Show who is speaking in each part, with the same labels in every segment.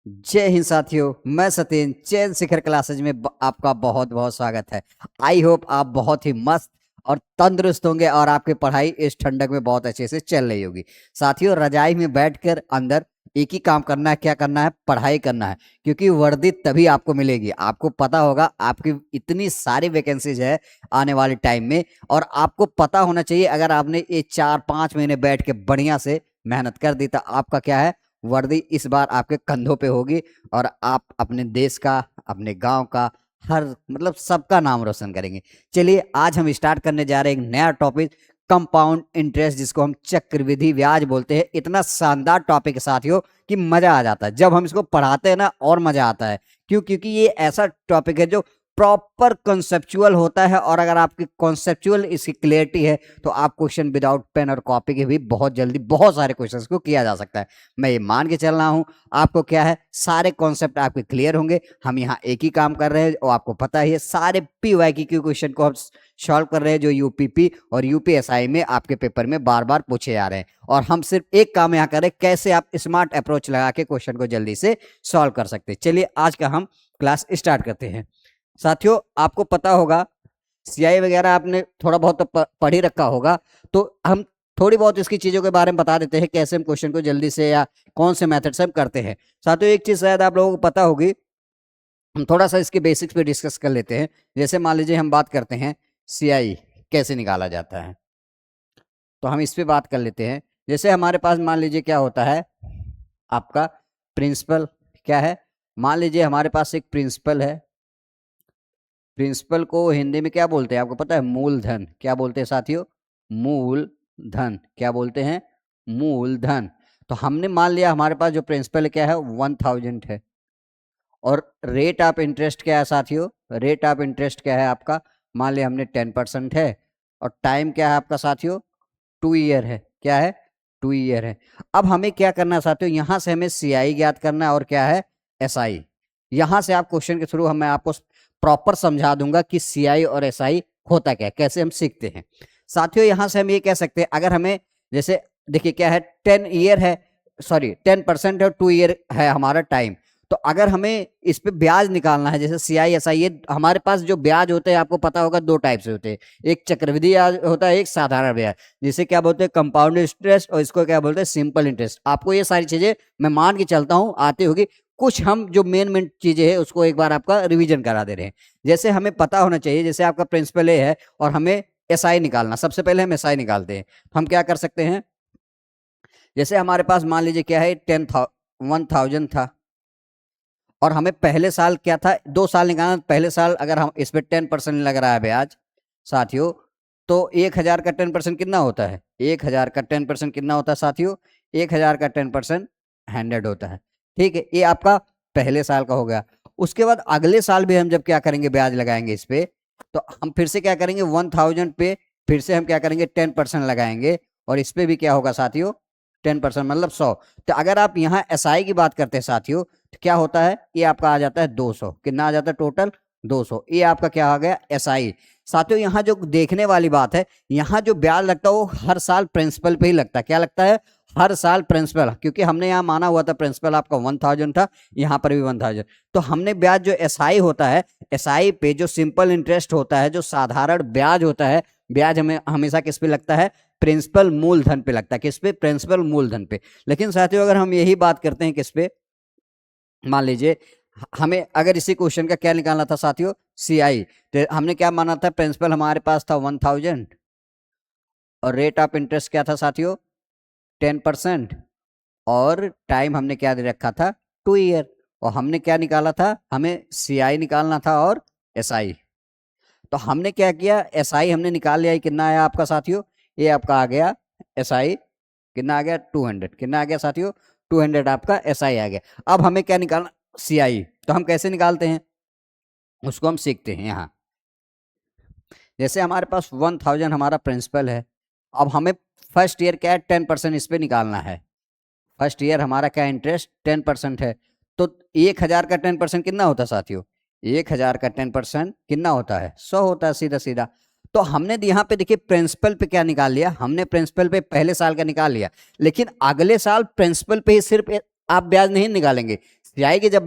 Speaker 1: जय हिंद साथियों, मैं सत्येंद्र चैन शिखर क्लासेज में आपका बहुत बहुत स्वागत है। आई होप आप बहुत ही मस्त और तंदुरुस्त होंगे और आपकी पढ़ाई इस ठंडक में बहुत अच्छे से चल रही होगी। साथियों, रजाई में बैठकर अंदर एक ही काम करना है, क्या करना है? पढ़ाई करना है, क्योंकि वर्दी तभी आपको मिलेगी। आपको पता होगा आपकी इतनी सारी वैकेंसीज है आने वाले टाइम में, और आपको पता होना चाहिए अगर आपने ये 4-5 महीने बैठ के बढ़िया से मेहनत कर दी तो आपका क्या है, वर्दी इस बार आपके कंधों पे होगी और आप अपने देश का, अपने गांव का, हर मतलब सबका नाम रोशन करेंगे। चलिए आज हम स्टार्ट करने जा रहे हैं एक नया टॉपिक, कंपाउंड इंटरेस्ट, जिसको हम चक्रवृद्धि ब्याज बोलते हैं। इतना शानदार टॉपिक है साथियों कि मजा आ जाता है जब हम इसको पढ़ाते हैं ना, और मजा आता है। क्यों? क्योंकि ये ऐसा टॉपिक है जो प्रॉपर कॉन्सेप्चुअल होता है, और अगर आपकी कॉन्सेप्चुअल इसकी क्लियरिटी है तो आप क्वेश्चन विदाउट पेन और कॉपी के भी बहुत जल्दी बहुत सारे क्वेश्चंस को किया जा सकता है। मैं ये मान के चल रहा हूं आपको क्या है, सारे कॉन्सेप्ट आपके क्लियर होंगे। हम यहाँ एक ही काम कर रहे हैं और आपको पता ही है, सारे पीवाईक्यू के क्वेश्चन को हम सॉल्व कर रहे हैं जो यूपीपी और यूपीएसआई में आपके पेपर में बार बार पूछे जा रहे हैं। और हम सिर्फ एक काम यहाँ कर रहे हैं, कैसे आप स्मार्ट अप्रोच लगा के क्वेश्चन को जल्दी से सॉल्व कर सकते हैं। चलिए आज का हम क्लास स्टार्ट करते हैं। साथियों, आपको पता होगा सीआई वगैरह आपने थोड़ा बहुत तो पढ़ ही रखा होगा, तो हम थोड़ी बहुत इसकी चीजों के बारे में बता देते हैं, कैसे हम क्वेश्चन को जल्दी से या कौन से मेथड से हम करते हैं। साथियों, एक चीज शायद आप लोगों को पता होगी, हम थोड़ा सा इसके बेसिक्स पे डिस्कस कर लेते हैं। जैसे मान लीजिए हम बात करते हैं सीआई कैसे निकाला जाता है, तो हम इस पे बात कर लेते हैं। जैसे हमारे पास मान लीजिए क्या होता है, आपका प्रिंसिपल क्या है। मान लीजिए हमारे पास एक प्रिंसिपल है। प्रिंसिपल को हिंदी में क्या बोलते हैं आपको पता है? मूलधन। क्या बोलते हैं साथियों? मूलधन। क्या बोलते हैं? मूलधन। तो हमने मान लिया हमारे पास जो प्रिंसिपल क्या है 1000 है, और रेट ऑफ इंटरेस्ट क्या है साथियों? रेट ऑफ इंटरेस्ट क्या है आपका? मान लिया हमने 10% है, और टाइम क्या है आपका साथियों? 2 ईयर है। क्या है? 2 ईयर है। अब हमें क्या करना है साथियों, यहां से हमें सीआई ज्ञात करना है और क्या है, एसआई। यहां से आप क्वेश्चन के थ्रू मैं आपको प्रॉपर समझा दूंगा कि सीआई और एसआई होता क्या है, कैसे हम सीखते हैं। साथियों, यहां से हम ये कह सकते हैं, अगर हमें जैसे देखिए क्या है, 10 ईयर है, सॉरी 10% है, 2 ईयर है हमारा टाइम। तो अगर हमें इस पे ब्याज निकालना है, जैसे सीआई एसआई, ये हमारे पास जो ब्याज होते हैं आपको पता होगा 2 टाइप से होते हैं। एक चक्रवृद्धि ब्याज होता है, एक साधारण ब्याज, जिसे क्या बोलते हैं, कंपाउंड इंटरेस्ट, और इसको क्या बोलते हैं, सिंपल इंटरेस्ट। आपको ये सारी चीजें मैं मान के चलता हूं आती होगी। कुछ हम जो मेन मेन चीजें हैं उसको एक बार आपका रिवीजन करा दे रहे हैं। जैसे हमें पता होना चाहिए, जैसे आपका प्रिंसिपल ए है और हमें एसआई निकालना, सबसे पहले हम एसआई निकालते हैं। हम क्या कर सकते हैं, जैसे हमारे पास मान लीजिए क्या है, 10,000 था, और हमें पहले साल क्या था, 2 साल निकालना। पहले साल अगर हम इस पे 10% लग रहा है ब्याज साथियों, तो 1000 का 10% कितना होता है? 1000 का 10% कितना होता है साथियों? 1000 का 10% 100 होता है। ठीक है, ये आपका पहले साल का हो गया। उसके बाद अगले साल भी हम जब क्या करेंगे, ब्याज लगाएंगे इस पे, तो हम फिर से क्या करेंगे, 1000 पे फिर से हम क्या करेंगे, 10% लगाएंगे, और इस पे भी क्या होगा साथियों, 10%, मतलब 100। तो अगर आप यहाँ एसआई की बात करते हैं साथियों, तो क्या होता है, ये आपका आ जाता है 200। कितना आ जाता है टोटल? 200। ये आपका क्या आ गया, एसआई। साथियों, यहाँ जो देखने वाली बात है, यहाँ जो ब्याज लगता है वो हर साल प्रिंसिपल पे ही लगता है। क्या लगता है? हर साल प्रिंसिपल, क्योंकि हमने यहाँ माना हुआ था प्रिंसिपल आपका 1000 था, यहाँ पर भी 1000। तो हमने ब्याज जो एसआई होता है, एसआई पे जो सिंपल इंटरेस्ट होता है, जो साधारण ब्याज होता है, ब्याज हमें हमेशा किस पे लगता है? प्रिंसिपल मूलधन पे लगता है। किस पे? प्रिंसिपल मूलधन पे। लेकिन साथियों, अगर हम यही बात करते हैं किस पे, मान लीजिए हमें अगर इसी क्वेश्चन का क्या निकालना था साथियों, सीआई, तो हमने क्या माना था, प्रिंसिपल हमारे पास था 1000, और रेट ऑफ इंटरेस्ट क्या था साथियों, 10%, और टाइम हमने क्या दे रखा था, 2 ईयर। और हमने क्या निकाला था, हमें सीआई निकालना था और एसआई। तो हमने क्या किया, एसआई हमने निकाल लिया। कितना आया आपका साथियों, ये आपका आ गया एसआई, कितना आ गया, 200। कितना आ गया साथियों, 200 आपका एसआई आ गया। अब हमें क्या निकालना, सीआई। तो हम कैसे निकालते हैं उसको हम सीखते हैं। यहाँ जैसे हमारे पास 1000 हमारा प्रिंसिपल है, अब हमें फर्स्ट ईयर क्या है, 10% इस पे निकालना है। फर्स्ट ईयर हमारा क्या इंटरेस्ट 10% है, तो 1000 का 10% कितना होता है साथियों? 1000 का 10% कितना होता है? 100 होता है, सीधा सीधा। तो हमने यहाँ पे देखिए प्रिंसिपल पे क्या निकाल लिया, हमने प्रिंसिपल पे पहले साल का निकाल लिया, लेकिन अगले साल प्रिंसिपल पे ही सिर्फ आप ब्याज नहीं निकालेंगे, सीआई की जब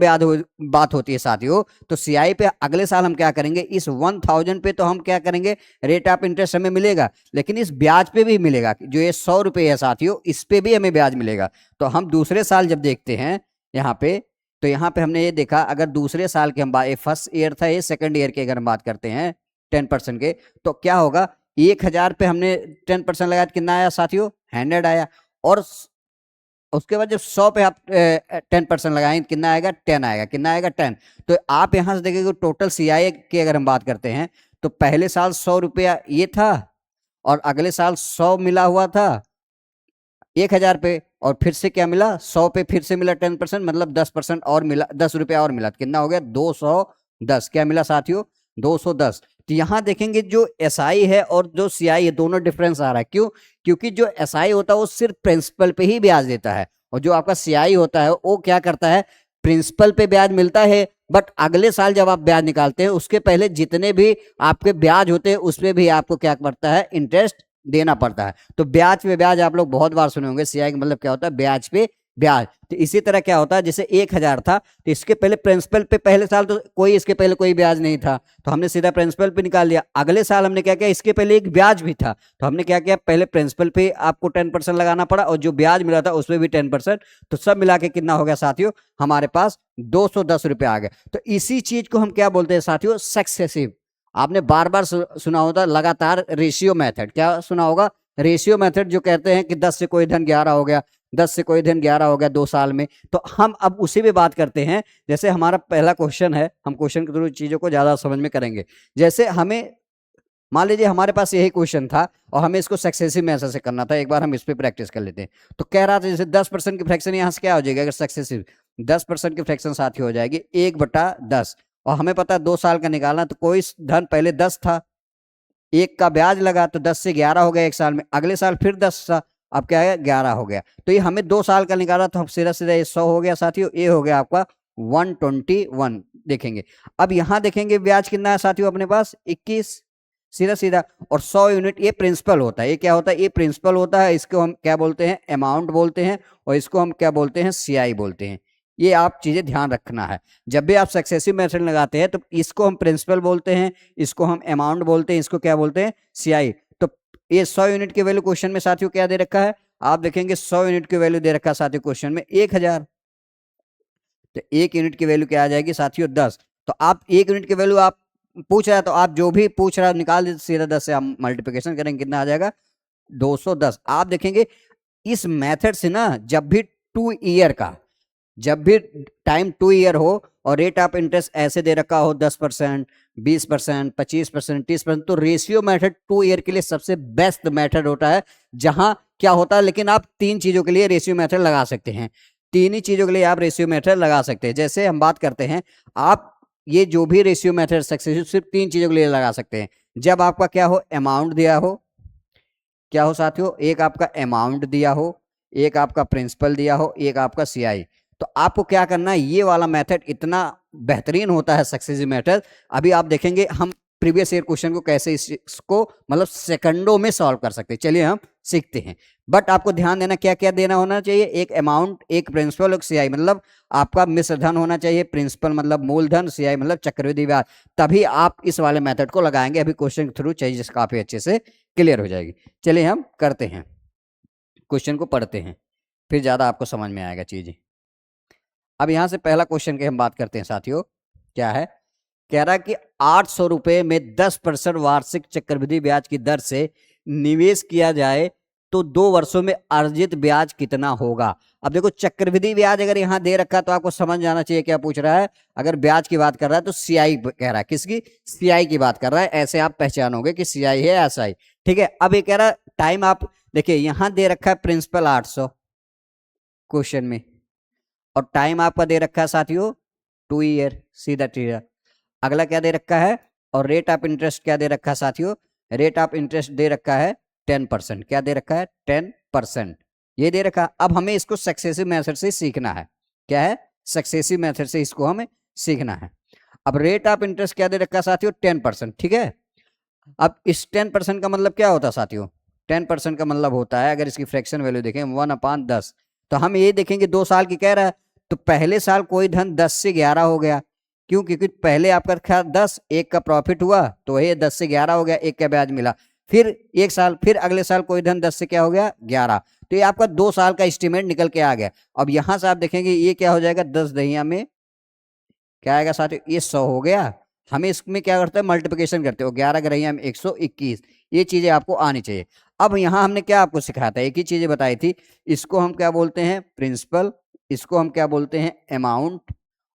Speaker 1: बात होती है साथियों, तो सीआई पे अगले साल हम क्या करेंगे, इस 1000 पे तो हम क्या करेंगे, रेट ऑफ इंटरेस्ट हमें मिलेगा, लेकिन इस ब्याज पे भी मिलेगा। जो ये 100 रुपये है साथियों, इस पे भी हमें ब्याज मिलेगा। तो हम दूसरे साल जब देखते हैं यहाँ पे, तो यहाँ पे हमने ये देखा, अगर दूसरे साल के हम बात, फर्स्ट ईयर था, ये सेकंड ईयर की अगर हम बात करते हैं 10% के, तो क्या होगा, 1000 पे हमने 10% लगाया, कितना आया साथियों, 100 आया। और उसके बाद जब 100 पे आप 10% लगाएंगे, कितना आएगा, 10 आएगा। कितना आएगा, 10। तो आप यहां से देखिए टोटल सीआई की अगर हम बात करते हैं, तो पहले साल 100 रुपया ये था, और अगले साल 100 मिला हुआ था 1000 पे, और फिर से क्या मिला, 100 पे फिर से मिला 10%, मतलब 10% और मिला, 10 रुपया और मिला, कितना हो गया, 210। क्या मिला साथियों, 210। तो यहां देखेंगे जो एसआई है और जो सीआई है, दोनों डिफरेंस आ रहा है। क्यों, क्योंकि जो एसआई होता है वो सिर्फ प्रिंसिपल पे ही ब्याज देता है, और जो आपका सीआई होता है वो क्या करता है, प्रिंसिपल पे ब्याज मिलता है, बट अगले साल जब आप ब्याज निकालते हैं उसके पहले जितने भी आपके ब्याज होते हैं उसमें भी आपको क्या पड़ता है, इंटरेस्ट देना पड़ता है। तो ब्याज पे ब्याज आप लोग बहुत बार सुने होंगे, सीआई का मतलब क्या होता है, ब्याज पे ब्याज। तो इसी तरह क्या होता है, जैसे 1000 था, तो इसके पहले प्रिंसिपल पे पहले साल तो कोई, इसके पहले कोई ब्याज नहीं था, तो हमने सीधा प्रिंसिपल पे निकाल लिया। अगले साल हमने क्या किया, इसके पहले एक ब्याज भी था, तो हमने क्या किया, पहले प्रिंसिपल पे आपको 10% लगाना पड़ा, और जो ब्याज मिला था उसमें भी 10%। तो सब मिला के कितना हो गया साथियों, हमारे पास 210 रुपये आ गए। तो इसी चीज को हम क्या बोलते हैं साथियों, सक्सेसिव। आपने बार बार सुना होता लगातार रेशियो मेथड, क्या सुना होगा, रेशियो मेथड, जो कहते हैं कि 10 से कोई धन 11 हो गया, 10 से कोई धन 11 हो गया 2 साल में। तो हम अब उसी पे बात करते हैं। जैसे हमारा पहला क्वेश्चन है, हम क्वेश्चन के थ्रू चीजों को ज्यादा समझ में करेंगे। जैसे हमें मान लीजिए हमारे पास यही क्वेश्चन था और हमें इसको सक्सेसिव मेथड से करना था, एक बार हम इस पे प्रैक्टिस कर लेते हैं। तो कह रहा था जैसे 10% की फ्रैक्शन यहाँ से क्या हो जाएगी, अगर सक्सेसिव 10% की फ्रैक्शन साथ ही हो जाएगी 1/10, और हमें पता है 2 साल का निकालना, तो कोई धन पहले 10 था, एक का ब्याज लगा तो 10 से 11 हो गया एक साल में, अगले साल फिर 10 था, अब क्या है 11 हो गया। तो ये हमें 2 साल का निकाला, तो हम सीधा सीधा ये 100 हो गया साथियों, ये हो गया आपका 121 देखेंगे। अब यहां देखेंगे ब्याज कितना है साथियों अपने पास, 21, सीधा सीधा। और 100 यूनिट ये प्रिंसिपल होता है, ये क्या होता है, ये प्रिंसिपल होता है, इसको हम क्या बोलते हैं, अमाउंट बोलते हैं, और इसको हम क्या बोलते हैं, सीआई बोलते हैं। ये आप चीजें ध्यान रखना है। जब भी आप सक्सेसिव मेथड लगाते हैं तो इसको हम प्रिंसिपल बोलते हैं, इसको हम अमाउंट बोलते हैं, इसको क्या बोलते हैं, सीआई। तो ये 100 यूनिट की वैल्यू क्वेश्चन में साथियों क्या दे रखा है, आप देखेंगे 100 यूनिट की वैल्यू दे रखा है साथियों क्वेश्चन में 1000। तो 1 यूनिट की वैल्यू क्या आ जाएगी साथियों, 10। तो आप 1 यूनिट की वैल्यू आप पूछ रहा है, तो आप जो भी पूछ रहा है निकाल दीजिए, सीधा 10 से आप मल्टीप्लिकेशन करेंगे, कितना आ जाएगा, 210। आप देखेंगे इस मेथड से ना, जब भी 2 ईयर का, जब भी टाइम 2 ईयर हो और रेट ऑफ इंटरेस्ट ऐसे दे रखा हो 10%, 20%, 25%, 30%, तो रेशियो मेथड 2 ईयर के लिए सबसे बेस्ट मेथड होता है। जहां क्या होता है, लेकिन आप 3 चीजों के लिए रेशियो मेथड लगा सकते हैं, 3 ही चीजों के लिए आप रेशियो मेथड लगा सकते हैं। जैसे हम बात करते हैं, आप ये जो भी रेशियो मेथड सक्सेसिव सिर्फ 3 चीजों के लिए लगा सकते हैं। जब आपका क्या हो, अमाउंट दिया हो, क्या हो साथियों, एक आपका अमाउंट दिया हो, एक आपका प्रिंसिपल दिया हो, एक आपका सीआई। तो आपको क्या करना है, ये वाला मेथड इतना बेहतरीन होता है सक्सेसिव मेथड। अभी आप देखेंगे हम प्रीवियस ईयर क्वेश्चन को कैसे इसको मतलब सेकंडों में सॉल्व कर सकते हैं, चलिए हम सीखते हैं। बट आपको ध्यान देना क्या क्या देना होना चाहिए, एक अमाउंट, एक प्रिंसिपल, एक सीआई। मतलब आपका मिश्र धन होना चाहिए, प्रिंसिपल मतलब मूलधन, सीआई मतलब चक्रवृद्धि ब्याज, तभी आप इस वाले मेथड को लगाएंगे। अभी क्वेश्चन के थ्रू चाहिए जिस काफी अच्छे से क्लियर हो जाएगी। चलिए हम करते हैं, क्वेश्चन को पढ़ते हैं, फिर ज्यादा आपको समझ में आएगा चीजें। अब यहां से पहला क्वेश्चन की हम बात करते हैं साथियों, क्या है, कह रहा है कि 800 रुपए में 10% वार्षिक चक्रवृद्धि ब्याज की दर से निवेश किया जाए तो 2 वर्षों में अर्जित ब्याज कितना होगा। अब देखो चक्रवृद्धि ब्याज अगर यहां दे रखा है तो आपको समझ जाना चाहिए क्या पूछ रहा है। अगर ब्याज की बात कर रहा है तो सीआई कह रहा है, किसकी, सीआई की बात कर रहा है। ऐसे आप पहचानोगे कि सीआई है एसआई, ठीक है। अब ये कह रहा है टाइम, आप देखिए यहां दे रखा है प्रिंसिपल 800 क्वेश्चन में, और टाइम आपका दे रखा है साथियों 2 ईयर, सीधा सीधा। अगला क्या दे रखा है, और रेट ऑफ इंटरेस्ट क्या दे रखा है साथियों, रेट ऑफ इंटरेस्ट दे रखा है 10%। क्या दे रखा है, 10%, ये दे रखा है। अब हमें इसको सक्सेसिव मेथड से सीखना है, क्या है, सक्सेसिव मेथड से इसको हमें सीखना है। अब रेट ऑफ इंटरेस्ट क्या दे रखा है साथियों, 10%, ठीक है। अब इस 10% का मतलब क्या होता है साथियों, 10% का मतलब होता है, अगर इसकी फ्रैक्शन वैल्यू देखें 1/10, तो हम ये देखेंगे 2 साल की कह रहा है, तो पहले साल कोई धन 10 से 11 हो गया, क्यों? क्योंकि पहले आपका था 10, एक का प्रॉफिट हुआ तो वही 10 से 11 हो गया, एक का ब्याज मिला। फिर एक साल, फिर अगले साल कोई धन 10 से क्या हो गया 11, तो ये आपका 2 साल का एस्टिमेट निकल के आ गया। अब यहां से आप देखेंगे ये क्या हो जाएगा, 10 दहिया में क्या आएगा साथियों, ये 100 हो गया। हमें इसमें क्या करते हैं, मल्टीप्लिकेशन करते हो, 11 ग्रहिया में 121, ये चीजें आपको आनी चाहिए। अब यहां हमने क्या आपको सिखाया था, एक ही चीजें बताई थी। इसको हम क्या बोलते हैं, प्रिंसिपल, इसको हम क्या बोलते हैं, अमाउंट,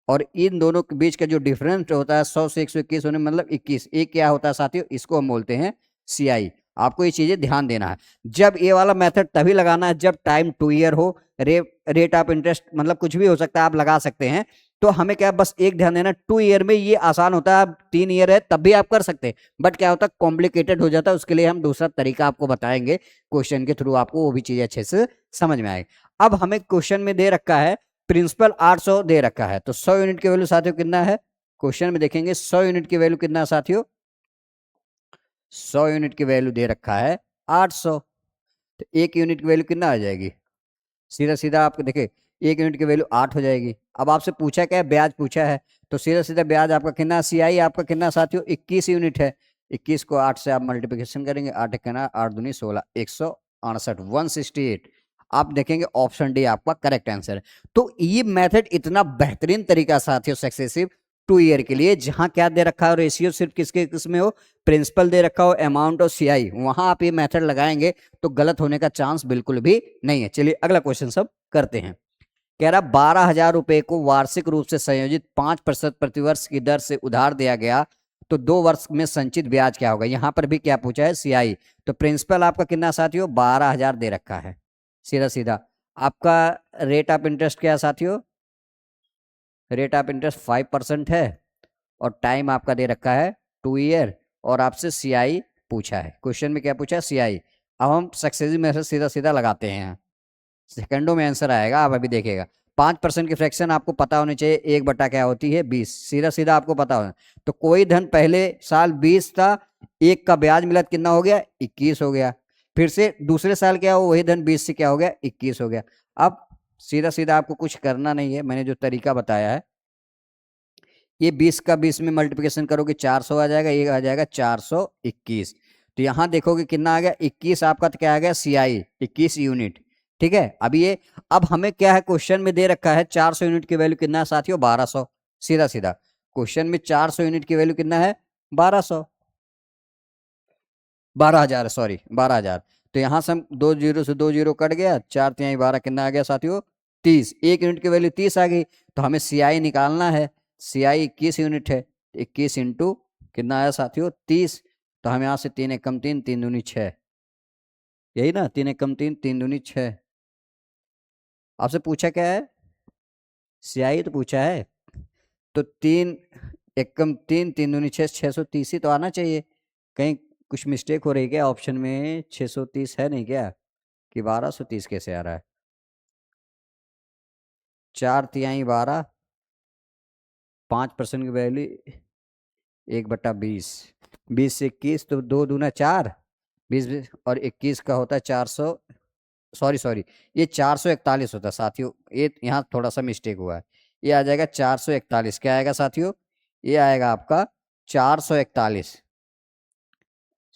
Speaker 1: और इन दोनों के बीच का जो डिफरेंस होता है 100 से 121 होने मतलब 21, ये क्या होता है साथियों, इसको हम बोलते हैं सीआई। आपको ये चीजें ध्यान देना है। जब ये वाला मेथड तभी लगाना है जब टाइम 2 ईयर हो, रेट ऑफ इंटरेस्ट मतलब कुछ भी हो सकता है, आप लगा सकते हैं। तो हमें क्या बस एक ध्यान देना, 2 ईयर में ये आसान होता है, 3 ईयर है तब भी आप कर सकते हैं, बट क्या होता है कॉम्प्लिकेटेड हो जाता है। उसके लिए हम दूसरा तरीका आपको बताएंगे क्वेश्चन के थ्रू, आपको वो भी चीजें अच्छे से समझ में आएगी। अब हमें क्वेश्चन में दे रखा है प्रिंसिपल 800 दे रखा है, तो 100 यूनिट की वैल्यू साथियों कितना है, क्वेश्चन में देखेंगे 100 यूनिट की वैल्यू कितना है साथियों, 100 यूनिट की वैल्यू दे रखा है 800, तो 1 यूनिट की वैल्यू कितना आ जाएगी, सीधा सीधा आपको देखे 1 यूनिट की वैल्यू 8 हो जाएगी। अब आपसे पूछा क्या है, ब्याज पूछा है, तो सीधा सीधा ब्याज आपका कितना, सीआई आपका कितना साथियों 21 यूनिट है। 21 को 8 से आप मल्टीप्लिकेशन करेंगे, 8 कितना 8 दूनी 16, 168, 168। आप देखेंगे ऑप्शन डी आपका करेक्ट आंसर है। तो ये मेथड इतना बेहतरीन तरीका साथियों सक्सेसिव 2 ईयर के लिए, जहां क्या दे रखा है, रेशियो सिर्फ किसके किसमें हो, प्रिंसिपल दे रखा हो, अमाउंट और सीआई, वहां आप ये मेथड लगाएंगे तो गलत होने का चांस बिल्कुल भी नहीं है। चलिए अगला क्वेश्चन सब करते हैं। कह रहा 12,000 रुपए को वार्षिक रूप से संयोजित 5% प्रतिवर्ष की दर से उधार दिया गया, तो 2 वर्ष में संचित ब्याज क्या होगा। यहां पर भी क्या पूछा है, सीआई। तो प्रिंसिपल आपका कितना साथियों 12,000 दे रखा है, सीधा सीधा। आपका रेट ऑफ इंटरेस्ट क्या है साथियों, रेट ऑफ इंटरेस्ट 5% है, और टाइम आपका दे रखा है 2 ईयर, और आपसे सीआई पूछा है। क्वेश्चन में क्या पूछा है, सीआई। अब हम सक्सेसिव में से सीधा सीधा लगाते हैं, सेकंडों में आंसर आएगा, आप अभी देखिएगा। 5% की फ्रैक्शन आपको पता होनी चाहिए, 1 बटा क्या होती है 20, सीधा सीधा आपको पता होना। तो कोई धन पहले साल 20 था, एक का ब्याज मिला कितना हो गया 21 हो गया, फिर से दूसरे साल क्या हो, वही धन 20 से क्या हो गया 21 हो गया। अब सीधा सीधा आपको कुछ करना नहीं है, मैंने जो तरीका बताया है, ये 20 का 20 में मल्टीप्लिकेशन करोगे 400 आ जाएगा, ये आ जाएगा 421। तो यहां देखोगे कितना आ गया 21, आपका तो क्या आ गया सीआई 21 यूनिट। ठीक है, अब ये, अब हमें क्या है क्वेश्चन में दे रखा है 400 यूनिट की वैल्यू कितना है साथियों 1200, सीधा सीधा क्वेश्चन में 400 यूनिट की वैल्यू कितना है 1200, 12,000 सॉरी 12,000। तो यहां से हम 2 जीरो से 2 जीरो कट गया, 4×3=12 कितना आ गया साथियों 30, 1 यूनिट की वैल्यू 30 आ गई। तो हमें सीआई निकालना है, सीआई 21 यूनिट है, 21 इंटू कितना आया साथियों 30। तो हम यहाँ से 3 एकम 3, 3 दूनी 6, यही ना, 3 एकम 3, 3 दूनी 6। आपसे पूछा क्या है, सीआई तो पूछा है, तो 3 एकम 3, 3 दूनी 6, 630 ही तो आना चाहिए। कहीं कुछ मिस्टेक हो रही है क्या ऑप्शन में, 630 है नहीं क्या, कि 1230 कैसे आ रहा है, 4×3=12, 5% की वैल्यू 1/20, 20 से 21 तो 2 दूना 4, 20 और 21 का होता है 400, सॉरी सॉरी, ये 441 होता है साथियों, ये यहाँ थोड़ा सा मिस्टेक हुआ है, ये आ जाएगा 441। क्या आएगा साथियों, ये आएगा आपका 441,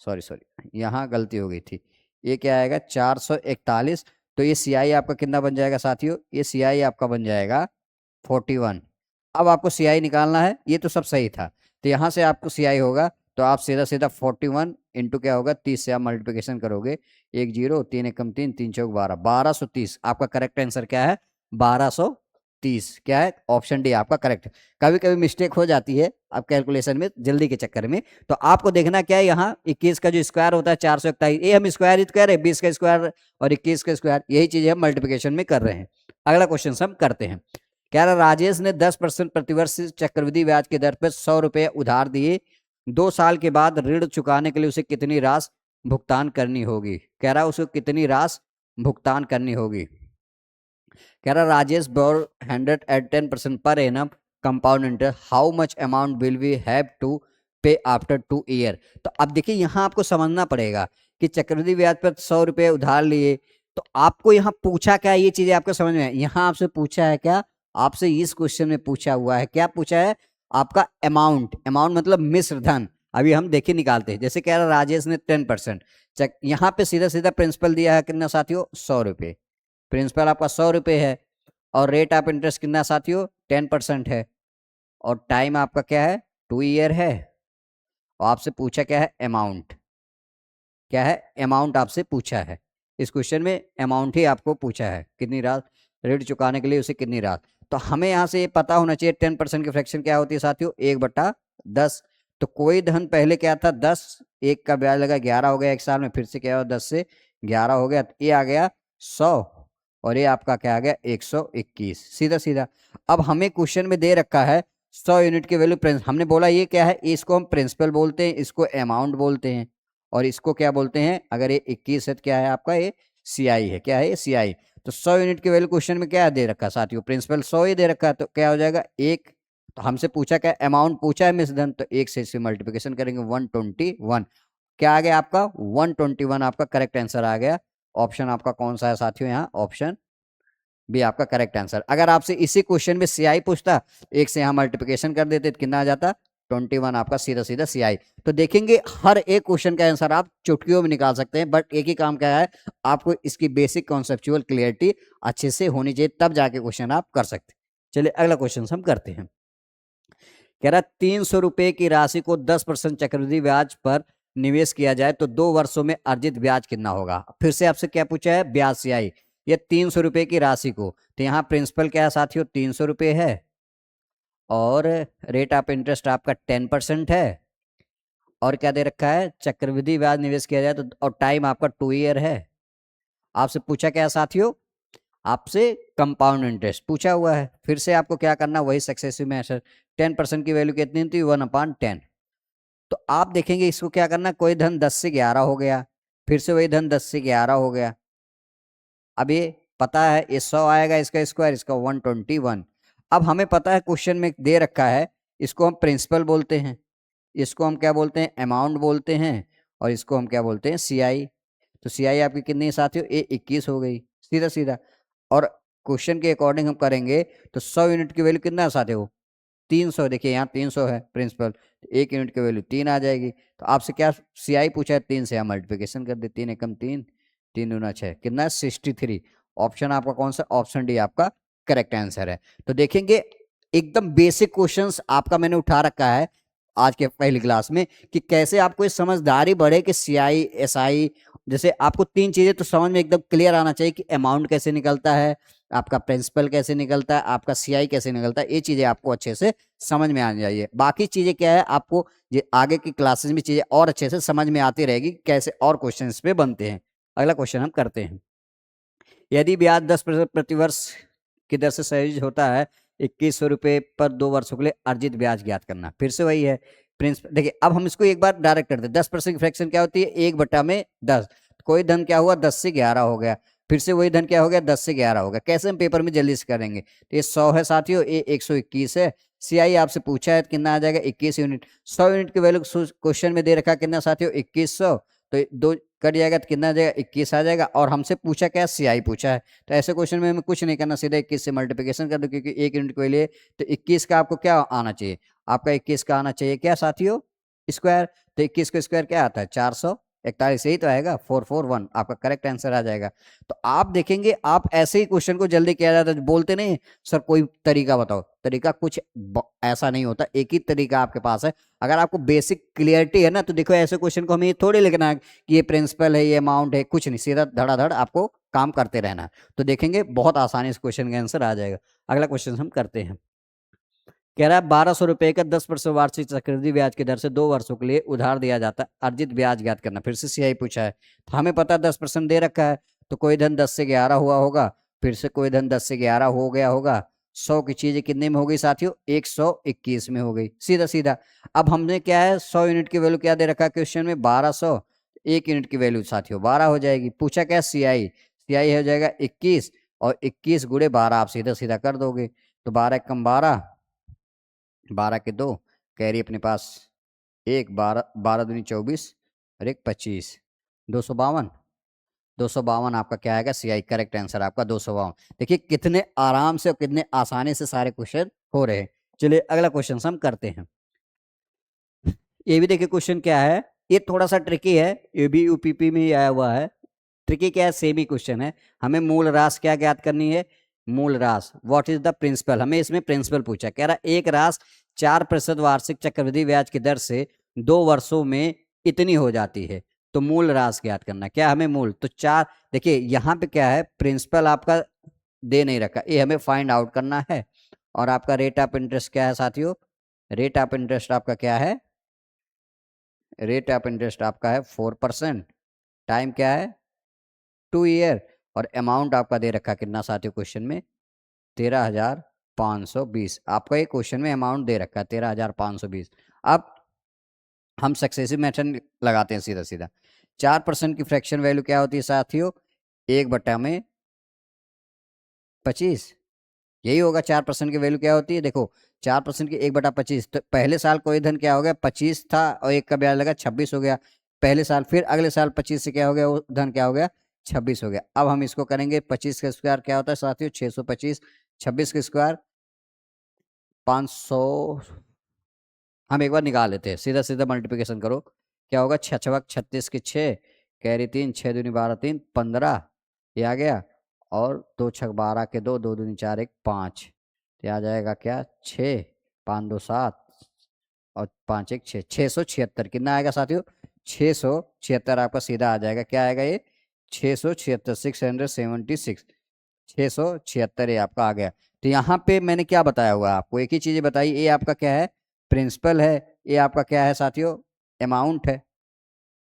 Speaker 1: सॉरी सॉरी यहाँ गलती हो गई थी, ये क्या आएगा 441। तो ये सीआई आपका कितना बन जाएगा साथियों, ये सीआई आपका बन जाएगा 41। अब आपको सीआई निकालना है, ये तो सब सही था, तो यहाँ से आपको सीआई होगा, तो आप सीधा सीधा 41 इंटू क्या होगा 30 से आप मल्टीप्लिकेशन करोगे, 1 जीरो 3 एकम 3, 3 चौक 12, 1230 आपका करेक्ट आंसर क्या है 1230। क्या है, ऑप्शन डी आपका करेक्ट। कभी कभी मिस्टेक हो जाती है अब कैलकुलेशन में जल्दी के चक्कर में, तो आपको देखना क्या है, यहाँ 21 का जो स्क्वायर होता है 441, ये हम स्क्वायर ही तो कह रहे हैं, 20 का स्क्वायर और 21 का स्क्वायर, यही चीजें हम मल्टीप्लिकेशन में कर रहे हैं। अगला क्वेश्चन हम करते हैं। कह रहा राजेश ने 10% प्रतिवर्ष चक्रवृद्धि ब्याज के दर पर 100 रुपए उधार दिए, 2 साल के बाद ऋण चुकाने के लिए उसे कितनी राशि भुगतान करनी होगी। कह रहा उसको कितनी राशि भुगतान करनी होगी। कह रहा Rajesh bore 100 at 10% per annum compound interest, how much amount will we have to pay after 2 year. तो अब देखिए यहाँ आपको समझना पड़ेगा कि चक्रवृद्धि ब्याज पर 100 रुपए उधार लिए, तो आपको यहाँ पूछा क्या, ये चीजें आपको समझ में, यहाँ आपसे पूछा है क्या आपसे इस क्वेश्चन में पूछा हुआ है, क्या पूछा है? आपका अमाउंट, अमाउंट मतलब मिश्र धन। अभी हम देखिए निकालते हैं, जैसे कह रहा राजेश ने 10%, चेक यहाँ पे सीधा सीधा प्रिंसिपल दिया है कितना साथियों? 100 रुपये। प्रिंसिपल आपका 100 रुपये है, और रेट ऑफ इंटरेस्ट कितना साथियों? 10% है, और टाइम आपका क्या है? 2 ईयर है, और आपसे पूछा क्या है? अमाउंट। क्या है? अमाउंट आपसे पूछा है। इस क्वेश्चन में अमाउंट ही आपको पूछा है, कितनी रात ऋण चुकाने के लिए, उसे कितनी रात। तो हमें यहाँ से ये पता होना चाहिए 10% की फ्रैक्शन क्या होती है साथियों? 1/10। तो कोई धन पहले क्या था? 10, एक का ब्याज लगा 11 हो गया एक साल में, फिर से क्या हुआ? 10 से 11 हो गया, तो ये आ गया 100, और ये आपका क्या आ गया? 121, सीधा सीधा। अब हमें क्वेश्चन में दे रखा है 100 यूनिट की वैल्यू हमने बोला ये क्या है? इसको हम प्रिंसिपल बोलते हैं, इसको अमाउंट बोलते हैं, और इसको क्या बोलते हैं? अगर ये 21 है तो क्या है आपका? ये सीआई है। क्या है? ये सीआई। तो 100 यूनिट की वैल्यू क्वेश्चन में क्या दे रखा है साथियों? प्रिंसिपल 100 ही दे रखा है, तो क्या हो जाएगा? एक। तो हमसे पूछा क्या? अमाउंट पूछा है मिस धन, तो एक से इसे मल्टीप्लिकेशन करेंगे 121। क्या आ गया आपका? 121 आपका करेक्ट आंसर आ गया। ऑप्शन आपका कौन सा है साथियों? यहाँ ऑप्शन बी आपका करेक्ट आंसर। अगर आपसे इसी क्वेश्चन में सीआई पूछता, एक से यहाँ मल्टीप्लिकेशन कर देते तो कितना आ जाता? 21 आपका सीधा सीधा सीआई। तो देखेंगे हर एक क्वेश्चन का आंसर आप चुटकियों में निकाल सकते हैं, बट एक ही काम क्या है? आपको इसकी बेसिक कॉन्सेप्चुअल क्लियरिटी अच्छे से होनी चाहिए, तब जाके क्वेश्चन आप कर सकते हैं। चलिए अगला क्वेश्चन हम करते हैं। कह रहा 300 रुपए की राशि को 10% चक्रवृद्धि ब्याज पर निवेश किया जाए तो 2 वर्षों में अर्जित ब्याज कितना होगा? फिर से आपसे क्या पूछा है? ब्याज सीआई। ये 300 रुपए की राशि को, तो यहाँ प्रिंसिपल क्या है साथियों? 300 रुपए है, और रेट ऑफ इंटरेस्ट आपका 10% है, और क्या दे रखा है? चक्रवृद्धि ब्याज निवेश किया जाए तो, और टाइम आपका 2 ईयर है। आपसे पूछा क्या है साथियों? आपसे कंपाउंड इंटरेस्ट पूछा हुआ है। फिर से आपको क्या करना? वही सक्सेसिव मेथड। 10% की वैल्यू कितनी थी? 1/10। तो आप देखेंगे इसको क्या करना? कोई धन 10 से 11 हो गया, फिर से वही धन 10 से 11 हो गया। अब ये पता है ये 100 आएगा, इसका स्क्वायर, इसका 121। अब हमें पता है क्वेश्चन में दे रखा है, इसको हम प्रिंसिपल बोलते हैं, इसको हम क्या बोलते हैं? अमाउंट बोलते हैं, और इसको हम क्या बोलते हैं? सीआई। तो सीआई आपकी कितनी साथियों? ये 21 हो गई, सीधा सीधा। और क्वेश्चन के अकॉर्डिंग हम करेंगे तो 100 यूनिट की वैल्यू कितना साथियों? 300। देखिए यहाँ 300 है प्रिंसिपल, एक यूनिट की वैल्यू 3 आ जाएगी। तो आपसे क्या सीआई पूछा है? 3 से हम मल्टीप्लिकेशन कर दे, 3 एकम 3, 3 दूना 6, कितना है? 63। ऑप्शन आपका कौन सा? ऑप्शन डी आपका करेक्ट आंसर है। तो देखेंगे एकदम बेसिक क्वेश्चंस आपका मैंने उठा रखा है आज के पहली क्लास में, कि कैसे आपको ये समझदारी बढ़े कि सीआई एसआई, जैसे आपको 3 चीजें तो समझ में एकदम क्लियर आना चाहिए कि अमाउंट कैसे निकलता है, आपका प्रिंसिपल कैसे निकलता है, आपका सीआई कैसे निकलता है। ये चीजें आपको अच्छे से समझ में आनी चाहिए। बाकी चीजें क्या है, आपको ये आगे की क्लासेस में चीजें और अच्छे से समझ में आती रहेगी, कैसे और क्वेश्चन पे बनते हैं। अगला क्वेश्चन हम करते हैं। यदि ब्याज 10% प्रतिवर्ष की दर से सहज होता है 2100 रुपये पर 2 वर्षों के लिए अर्जित ब्याज ज्ञात करना। फिर से वही है प्रिंसिपल। देखिए अब हम इसको एक बार डायरेक्ट करते हैं। 10% की फ्रैक्शन क्या होती है? 1/10। कोई धन क्या हुआ? 10 से 11 हो गया, फिर से वही धन क्या हो गया? 10 से 11 हो गया। कैसे हम पेपर में जल्दी से करेंगे? तो ये 100 है साथियों, ये 121 है। सीआई आपसे पूछा है कितना आ जाएगा? 21 यूनिट। 100 यूनिट की वैल्यू क्वेश्चन में दे रखा कितना साथियों? 2100। तो दो कट जाएगा तो कितना आ जाएगा? 21 आ जाएगा। और हमसे पूछा क्या? सीआई पूछा है। तो ऐसे क्वेश्चन में हमें कुछ नहीं करना, सीधा 21 से मल्टीप्लिकेशन कर दो, क्योंकि एक यूनिट के लिए। तो 21 का आपको क्या आना चाहिए? आपका 21 का आना चाहिए क्या साथियों? स्क्वायर। तो 21 का स्क्वायर क्या आता है? 441, यही तो आएगा 441, आपका करेक्ट आंसर आ जाएगा। तो आप देखेंगे, आप ऐसे ही क्वेश्चन को जल्दी किया जाता है, बोलते नहीं सर कोई तरीका बताओ। तरीका कुछ ऐसा नहीं होता, एक ही तरीका आपके पास है। अगर आपको बेसिक क्लियरिटी है ना, तो देखो ऐसे क्वेश्चन को हमें ये थोड़ी लिखना है कि ये प्रिंसिपल है, ये अमाउंट है, कुछ नहीं, सीधा धड़ाधड़ आपको काम करते रहना है। तो देखेंगे बहुत आसानी से क्वेश्चन का आंसर आ जाएगा। अगला क्वेश्चन हम करते हैं। कह रहा है 1200 रुपए का 10% वार्षिक चक्रवृद्धि ब्याज की दर से 2 वर्षों के लिए उधार दिया जाता है, अर्जित ब्याज ज्ञात करना। फिर से सीआई पूछा है। तो हमें पता है 10% दे रखा है, तो कोई धन 10 से 11 हुआ होगा, फिर से कोई धन 10 से 11 हो गया होगा। 100 की चीजें कितने में हो गई साथियों? 121 में हो गई, सीधा सीधा। अब हमने क्या है? 100 यूनिट की वैल्यू क्या दे रखा है क्वेश्चन में? 1200। एक यूनिट की वैल्यू साथियों 12 हो जाएगी। पूछा क्या? सीआई। सीआई हो जाएगा 21, और 21 गुणे 12 आप सीधा सीधा कर दोगे, तो 12 कम 12, 12 के 2, कैरी अपने पास एक, 12 12 दूनी 24, और एक 25, 252। 252 आपका क्या आएगा सीआई, करेक्ट आंसर आपका 252। देखिए कितने आराम से और कितने आसानी से सारे क्वेश्चन हो रहे हैं। चलिए अगला क्वेश्चन हम करते हैं। ये भी देखिए क्वेश्चन क्या है, ये थोड़ा सा ट्रिकी है, ये भी यूपीपी में ही आया हुआ है। ट्रिकी क्या है, सेम ही क्वेश्चन है। हमें मूल राशि क्या ज्ञात करनी है, मूल राशि, व्हाट इज द प्रिंसिपल, हमें इसमें प्रिंसिपल पूछा। कह रहा एक राशि 4% वार्षिक चक्रवृद्धि ब्याज की दर से 2 वर्षों में इतनी हो जाती है, तो मूल राशि ज्ञात करना। क्या हमें मूल, तो 4, देखिए यहाँ पे क्या है, प्रिंसिपल आपका दे नहीं रखा, ये हमें फाइंड आउट करना है। और आपका रेट ऑफ इंटरेस्ट क्या है साथियों, रेट ऑफ इंटरेस्ट आपका क्या है, रेट ऑफ इंटरेस्ट आपका है 4%, टाइम क्या है 2 ईयर, और अमाउंट आपका दे रखा कितना साथियों क्वेश्चन में, 13,520। आपका एक क्वेश्चन में अमाउंट दे रखा है 13,520। अब हम सक्सेसिव मेथड लगाते हैं सीधा सीधा। 4% की फ्रैक्शन वैल्यू क्या होती है साथियों, 1/25, यही होगा। 4% की वैल्यू क्या होती है, देखो 4% की 1/25, तो पहले साल कोई धन क्या हो गया 25 था, और एक का ब्याज लगा 26 हो गया पहले साल, फिर अगले साल 25 से क्या हो गया, वो धन क्या हो गया 26 हो गया। अब हम इसको करेंगे 25 का स्क्वायर क्या होता है साथियों 625, 26 का स्क्वायर 500। हम एक बार निकाल लेते हैं, सीधा सीधा मल्टीप्लिकेशन करो, क्या होगा 6×6 = 36 की 6, कैरी 3, 6×2 = 12, 3 15, ये आ गया। और 2×6 = 12 के 2, 2×2 = 4, 1 5, ये आ जाएगा क्या 6, 5×2 = 7, और 5×1 = 6, 676। कितना आएगा साथियों 676 आपका सीधा आ जाएगा, क्या आएगा ये 676, 676, 676 ये आपका आ गया। तो यहाँ पे मैंने क्या बताया हुआ है आपको, एक ही चीज बताई, ये आपका क्या है प्रिंसिपल है, ये आपका क्या है साथियों अमाउंट है,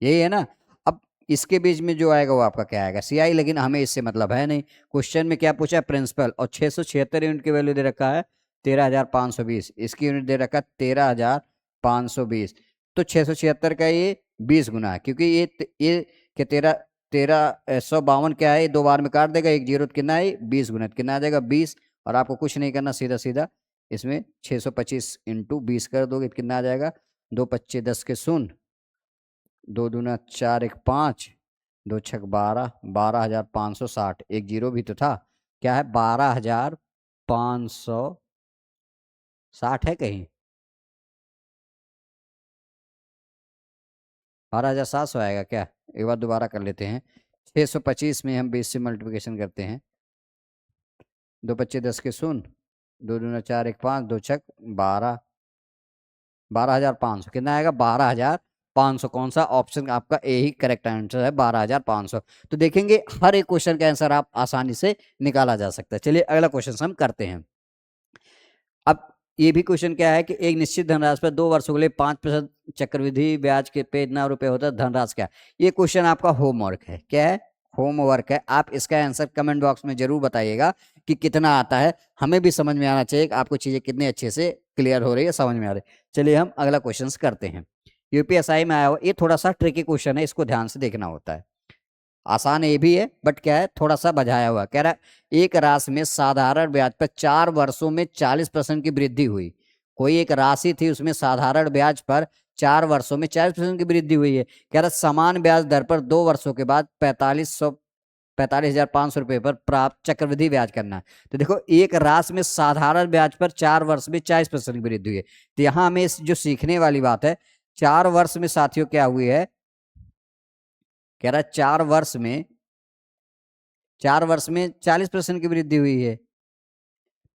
Speaker 1: यही है ना। अब इसके बीच में जो आएगा वो आपका क्या आएगा सीआई, लेकिन हमें इससे मतलब है नहीं। क्वेश्चन में क्या पूछा प्रिंसिपल, और 676 यूनिट की वैल्यू दे रखा है 13,520, इसकी यूनिट दे रखा है 13,520। तो 676 का ये 20 गुना है, क्योंकि ये कि 13,152 क्या है, 2 बार में काट देगा, एक जीरो, तो कितना है 20 गुना, तो कितना आ जाएगा 20। और आपको कुछ नहीं करना, सीधा सीधा इसमें 625 × 20 कर दोगे तो कितना आ जाएगा, 2×25 = 10 के शून्य, 2×2 = 4, 1 5, 2×6 = 12, 12,560, एक जीरो भी तो था, क्या है 12,560 है कहीं, 12,700 आएगा क्या, एक बार दोबारा कर लेते हैं। 625 में हम 20 से मल्टीप्लिकेशन करते हैं, 2×25 = 10 के शून्य, 2×2 = 4, 1 5, 2×6 = 12, 12,500 कितना आएगा 12,500। कौन सा ऑप्शन आपका ए ही करेक्ट आंसर है 12,500। तो देखेंगे हर एक क्वेश्चन का आंसर आप आसानी से निकाला जा सकता है। चलिए अगला क्वेश्चन हम करते हैं। अब ये भी क्वेश्चन क्या है कि एक निश्चित धनराशि पर 2 वर्षों के लिए 5% चक्रवृद्धि ब्याज के पे इतना रुपए होता है, धनराशि क्या, ये क्वेश्चन आपका होमवर्क है, क्या है होमवर्क है। आप इसका आंसर कमेंट बॉक्स में जरूर बताइएगा कि कितना आता है, हमें भी समझ में आना चाहिए कि आपको चीजें कितने अच्छे से क्लियर हो रही है, समझ में आ रही है। चलिए हम अगला क्वेश्चन करते हैं। यूपीएसआई में आया हुआ ये थोड़ा सा ट्रिकी क्वेश्चन है, इसको ध्यान से देखना होता है। आसान ये भी है बट क्या है थोड़ा सा बझाया हुआ, कह रहा है एक राशि में साधारण ब्याज पर 4 वर्षों में 40% की वृद्धि हुई। कोई एक राशि थी उसमें साधारण ब्याज पर 4 वर्षों में 40% की वृद्धि हुई है। कह रहा समान ब्याज दर पर 2 वर्षों के बाद 45,500 रुपए पर प्राप्त चक्रवृद्धि ब्याज करना है। तो देखो एक राशि में साधारण ब्याज पर 4 वर्ष में 40% की वृद्धि हुई है, तो यहाँ हमें जो सीखने वाली बात है 4 वर्ष में साथियों क्या हुई है, कह रहा है 4 वर्ष में 40% की वृद्धि हुई है।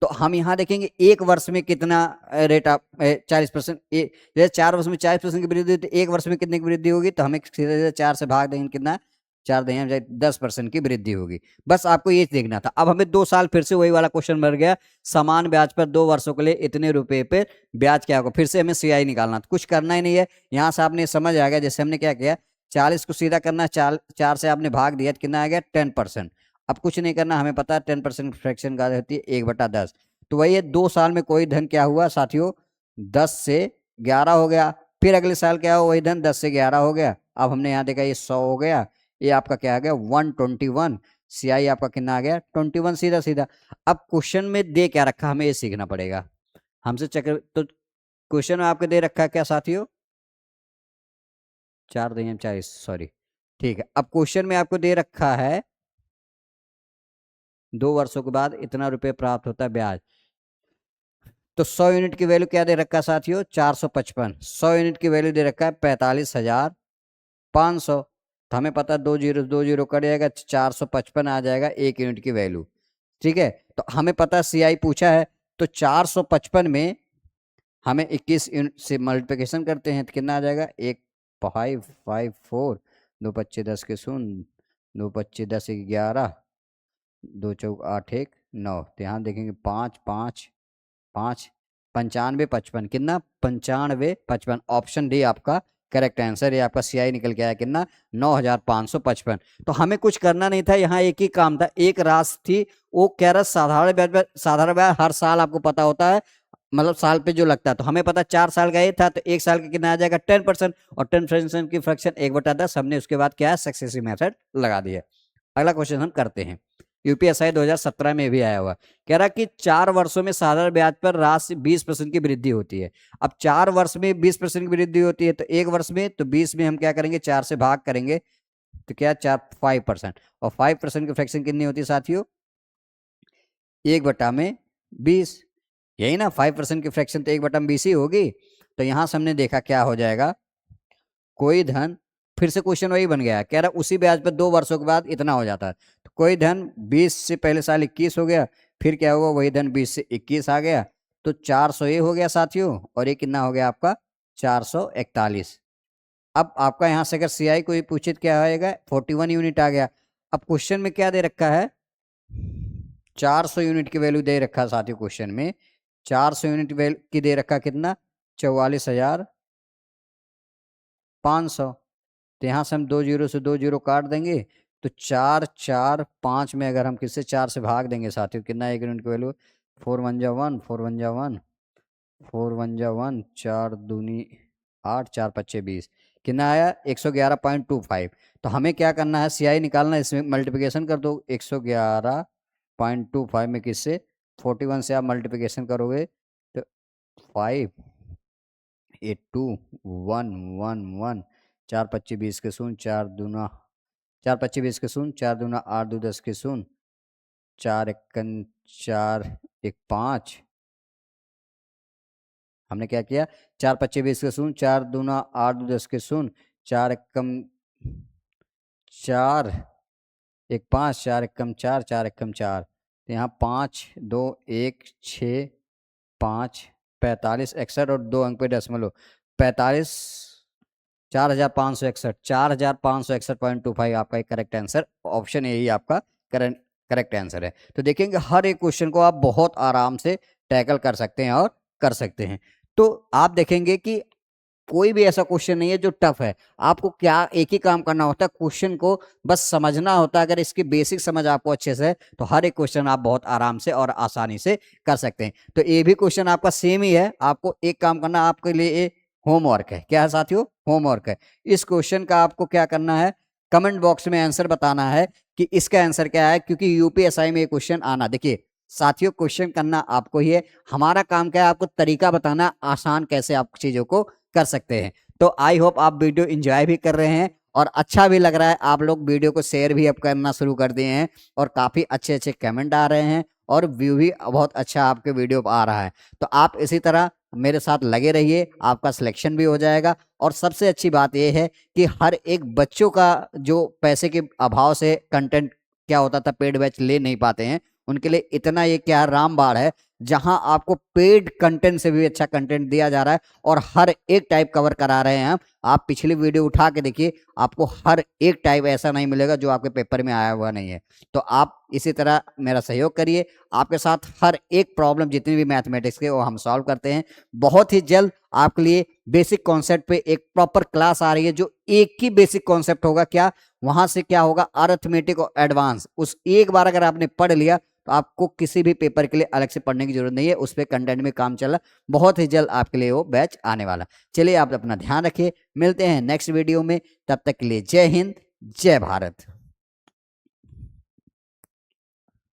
Speaker 1: तो हम यहाँ देखेंगे 1 वर्ष में कितना रेट ऑफ 40%, जैसे 4 वर्ष में 40% की वृद्धि हुई तो 1 वर्ष में कितने की वृद्धि होगी, तो हमें सीधे सीधे 4 से भाग देंगे, कितना 4×2 = 10% की वृद्धि होगी। बस आपको ये देखना था। अब हमें 2 साल फिर से वही वाला क्वेश्चन मिल गया, समान ब्याज पर 2 वर्षों के लिए इतने रुपए पे ब्याज क्या होगा, फिर से हमें सीआई निकालना, तो कुछ करना ही नहीं है। यहाँ से आपने समझ आ गया, जैसे हमने क्या किया 40 को सीधा करना, 4 से आपने भाग दिया, कितना आ गया 10%। अब कुछ नहीं करना, हमें पता है 10% फ्रैक्शन का होती है 1/10। तो वही है 2 साल में कोई धन क्या हुआ साथियों 10 से 11 हो गया, फिर अगले साल क्या हुआ वही धन 10 से 11 हो गया। अब हमने यहाँ देखा ये 100 हो गया, ये आपका क्या आ गया 121, सीआई आपका कितना आ गया 21, सीधा सीधा। अब क्वेश्चन में दे क्या रखा हमें ये सीखना पड़ेगा हमसे चक्र, तो क्वेश्चन में आपके दे रखा है क्या साथियों 4×2 = 40, सॉरी ठीक है, अब क्वेश्चन में आपको दे रखा है 2 वर्षों के बाद इतना रुपए प्राप्त होता है ब्याज। तो 100 यूनिट की वैल्यू क्या दे रखा है साथियों? 455। 100 यूनिट की वैल्यू दे रखा है 45,500। तो हमें पता है 2 जीरो कट जाएगा, 455 आ जाएगा 1 यूनिट की वैल्यू। ठीक है, तो हमें पता सीआई पूछा है, तो 455 में हमें 21 यूनिट से मल्टीप्लिकेशन करते हैं तो कितना आ जाएगा? 1554, 2 25 10 के 0, 2 25 10 11, 2 चौक 8 1 9। तो यहाँ देखेंगे 5 5 5, 95 55, कितना? 95 55। ऑप्शन डी आपका करेक्ट आंसर। ये आपका सीआई निकल के आया कितना? 9,555। तो हमें कुछ करना नहीं था, यहाँ एक ही काम था, एक राशि थी, वो कह रहा साधारण ब्याज पर, साधारण ब्याज हर साल आपको पता होता है, मतलब साल पे जो लगता है, तो हमें पता 4 साल का ये था, तो 1 साल का कितना आ जाएगा? 10%। और 10% की फ्रैक्शन 1/10 हमने उसके बाद क्या है? सक्सेसिव मेथड लगा दिया। अगला क्वेश्चन हम करते हैं, यूपीएसआई 2017 में भी आया हुआ, कह रहा कि 4 वर्षों में साधारण ब्याज पर राशि 20% की वृद्धि होती है। अब 4 वर्ष में 20% की वृद्धि होती है, तो 1 वर्ष में, तो 20 में हम क्या करेंगे? 4 से भाग करेंगे, तो क्या? 5%। और 5% की फ्रैक्शन कितनी होती है साथियों? 1/20। यही ना, 5% की फ्रैक्शन तो 1/20 ही होगी। तो यहां से हमने देखा क्या हो जाएगा, कोई धन, फिर से क्वेश्चन वही बन गया, कह रहा उसी ब्याज पर 2 वर्षों के बाद इतना हो जाता है। तो कोई धन 20 से पहले साल 21 हो गया, फिर क्या हुआ? वही धन 20 से 21 आ गया, तो 400 ये हो गया साथियों, और ये कितना हो गया आपका? 441। अब आपका यहां से अगर सीआई कोई पूछे तो क्या आएगा? 41 यूनिट आ गया। अब क्वेश्चन में क्या दे रखा है? 400 यूनिट की वैल्यू दे रखा है साथियों क्वेश्चन में। 400 यूनिट की दे रखा कितना? 44,500। तो यहाँ से हम 2 जीरो से 2 जीरो काट देंगे, तो 4 4 5 में अगर हम किससे 4 से भाग देंगे साथियों, कितना 1 यूनिट की वैल्यू? 4 1 जा 1, 4 1 जा 1, 4 1 जा 1, 4 दूनी 8, 4 5 20, कितना आया? 111.25। तो हमें क्या करना है? सीआई निकालना है, इसमें मल्टीप्लिकेशन कर दो। 111.25 में किससे? 41 से आप मल्टीप्लिकेशन करोगे तो 5821111, 4 25 20 के 0, 4 दूना 8 2 10 के 0, 4 1 4 1 5। हमने क्या किया? 4 25 20 के 0, 4 दूना 8 2 10 के 0, 4 1 4 1 5, 4 1 4, 4 1 4। तो यहाँ 5 2 1 6 5 45 61 और 2 अंक पे डेसिमल हो, 45, 4,561, 4,561.25 आपका एक करेक्ट आंसर। ऑप्शन यही आपका करेक्ट करेक्ट आंसर है। तो देखेंगे हर एक क्वेश्चन को आप बहुत आराम से टैकल कर सकते हैं और कर सकते हैं। तो आप देखेंगे कि कोई भी ऐसा क्वेश्चन नहीं है जो टफ है। आपको क्या एक ही काम करना होता है, क्वेश्चन को बस समझना होता है। अगर इसकी बेसिक समझ आपको अच्छे से है, तो हर एक क्वेश्चन आप बहुत आराम से और आसानी से कर सकते हैं। तो ये भी क्वेश्चन आपका सेम ही है। आपको एक काम करना, आपके लिए होमवर्क है। क्या है साथियों? होमवर्क है। इस क्वेश्चन का आपको क्या करना है? कमेंट बॉक्स में आंसर बताना है कि इसका आंसर क्या है, क्योंकि यूपीएसआई में ये क्वेश्चन आना, देखिए साथियों, क्वेश्चन करना आपको ही है। हमारा काम क्या है? आपको तरीका बताना, आसान कैसे आप चीजों को कर सकते हैं। तो आई होप आप वीडियो एंजॉय भी कर रहे हैं और अच्छा भी लग रहा है। आप लोग वीडियो को शेयर भी अब करना शुरू कर दिए हैं और काफी अच्छे अच्छे कमेंट आ रहे हैं और व्यू भी बहुत अच्छा आपके वीडियो पर आ रहा है। तो आप इसी तरह मेरे साथ लगे रहिए, आपका सिलेक्शन भी हो जाएगा। और सबसे अच्छी बात यह है कि हर एक बच्चों का जो पैसे के अभाव से कंटेंट क्या होता था, पेड बैच ले नहीं पाते हैं, उनके लिए इतना ये क्या रामबाण है, जहां आपको पेड कंटेंट से भी अच्छा कंटेंट दिया जा रहा है और हर एक टाइप कवर करा रहे हैं हम। आप पिछली वीडियो उठा के देखिए, आपको हर एक टाइप ऐसा नहीं मिलेगा जो आपके पेपर में आया हुआ नहीं है। तो आप इसी तरह मेरा सहयोग करिए, आपके साथ हर एक प्रॉब्लम जितनी भी मैथमेटिक्स के वो हम सॉल्व करते हैं। बहुत ही जल्द आपके लिए बेसिक कॉन्सेप्ट पे एक प्रॉपर क्लास आ रही है, जो एक ही बेसिक कॉन्सेप्ट होगा, क्या वहां से क्या होगा, अरिथमेटिक और एडवांस। उस एक बार अगर आपने पढ़ लिया तो आपको किसी भी पेपर के लिए अलग से पढ़ने की जरूरत नहीं है। उस पर कंटेंट में काम चल रहा, बहुत ही जल्द आपके लिए वो बैच आने वाला। चलिए आप अपना ध्यान रखिए, मिलते हैं नेक्स्ट वीडियो में। तब तक के लिए जय हिंद, जय भारत।